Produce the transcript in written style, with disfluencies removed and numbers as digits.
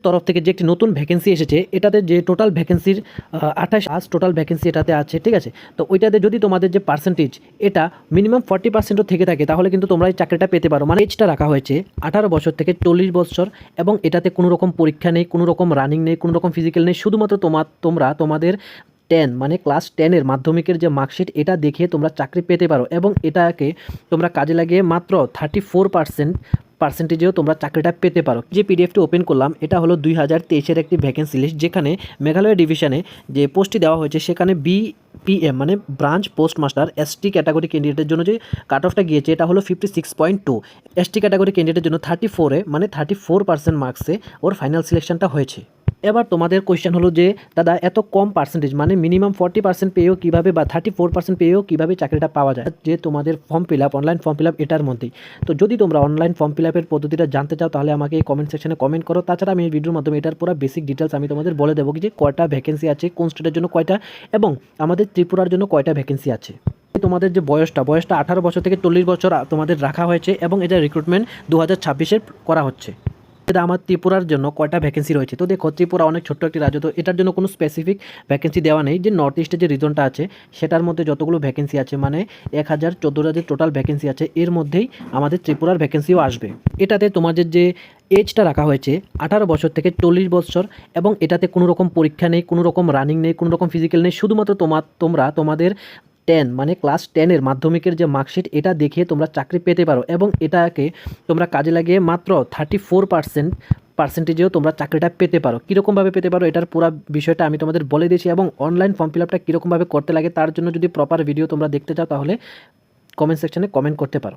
তরফ থেকে যে একটি নতুন ভ্যাকেন্সি এসেছে, এটাতে যে টোটাল ভ্যাকেন্সির 28 টোটাল ভ্যাকেন্সি এটাতে আছে, ঠিক আছে। তো ওইটাতে যদি তোমাদের যে পার্সেন্টেজ এটা মিনিমাম 40% থেকে থাকে, তাহলে কিন্তু তোমরা এই চাকরিটা পেতে পারো। মানে এজটা রাখা হয়েছে 18 বছর থেকে 40 বছর, এবং এটাতে কোনো রকম পরীক্ষা নেই, কোনো রকম রানিং নেই, কোনো রকম ফিজিক্যাল নেই। শুধুমাত্র তোমরা তোমাদের 10 মানে ক্লাস 10-এর মাধ্যমিকের যে মার্কশিট এটা দেখে তোমরা চাকরি পেতে পারো, এবং এটাকে তোমরা কাজে লাগিয়ে মাত্র 34% তোমরা চাকরিটা পেতে পারো। যে পিডিএফটি ওপেন করলাম এটা হলো 2023-এর একটি ভ্যাকেন্সি লিস্ট, যেখানে মেঘালয় ডিভিশনে যে পোস্টটি দেওয়া হয়েছে সেখানে বিপিএম মানে branch post master ST category ক্যান্ডিডেটের জন্য যে কাট অফটা গিয়েছে এটা হলো 56.2, এসটি ক্যাটাগরি ক্যান্ডিডেটের জন্য 34-এ মানে 34% মার্কসে ওর ফাইনাল সিলেকশনটা হয়েছে। এবার তোমাদের কোয়েশ্চেন হলো যে দাদা এত কম পার্সেন্টেজ মানে মিনিমাম 40% পেয়েও কীভাবে বা 34% পেয়েও কীভাবে চাকরিটা পাওয়া যায়, যে তোমাদের form fill up online form fill up এটার মধ্যেই। তো যদি তোমরা অনলাইন ফর্ম ফিল আপের পদ্ধতিটা জানতে চাও তাহলে আমাকে এই কমেন্ট সেকশনে কমেন্ট করো। তাছাড়া আমি এই ভিডিওর মাধ্যমে এটার পুরো বেসিক ডিটেলস আমি তোমাদের বলে দেবো যে কয়টা ভ্যাকেন্সি আছে, কোন স্টেটের জন্য কয়টা, এবং আমাদের ত্রিপুরার জন্য কয়টা ভ্যাকেন্সি আছে। তোমাদের যে বয়সটা 18 বছর থেকে 40 বছর তোমাদের রাখা হয়েছে, এবং এটা রিক্রুটমেন্ট 2026-এর করা হচ্ছে। এটা আমার ত্রিপুরার জন্য কয়টা ভ্যাকেন্সি রয়েছে। তো দেখো ত্রিপুরা অনেক ছোট্ট একটি রাজ্য, তো এটার জন্য কোনো স্পেসিফিক ভ্যাকেন্সি দেওয়া নেই। যে নর্থ ইস্টের যে রিজনটা আছে সেটার মধ্যে যতগুলো ভ্যাকেন্সি আছে মানে 1014টা যে টোটাল ভ্যাকেন্সি আছে এর মধ্যেই আমাদের ত্রিপুরার ভ্যাকেন্সিও আসবে। এটাতে তোমাদের যে এজটা রাখা হয়েছে 18 বছর থেকে 40 বছর, এবং এটাতে কোনো রকম পরীক্ষা নেই, কোনো রকম রানিং নেই, কোনো রকম ফিজিক্যাল নেই। শুধুমাত্র তোমরা তোমাদের 10 মানে ক্লাস 10-এর মাধ্যমিকের যে মার্কশিট এটা দেখে তোমরা চাকরি পেতে পারো, এবং এটাকে তোমরা কাজে লাগিয়ে মাত্র 34% তোমরা চাকরিটা পেতে পারো। কীরকমভাবে পেতে পারো এটার পুরো বিষয়টা আমি তোমাদের বলে দিয়েছি, এবং অনলাইন ফর্ম ফিল আপটা কীরকমভাবে করতে লাগে তার জন্য যদি প্রপার ভিডিও তোমরা দেখতে চাও তাহলে কমেন্ট সেকশনে কমেন্ট করতে পারো।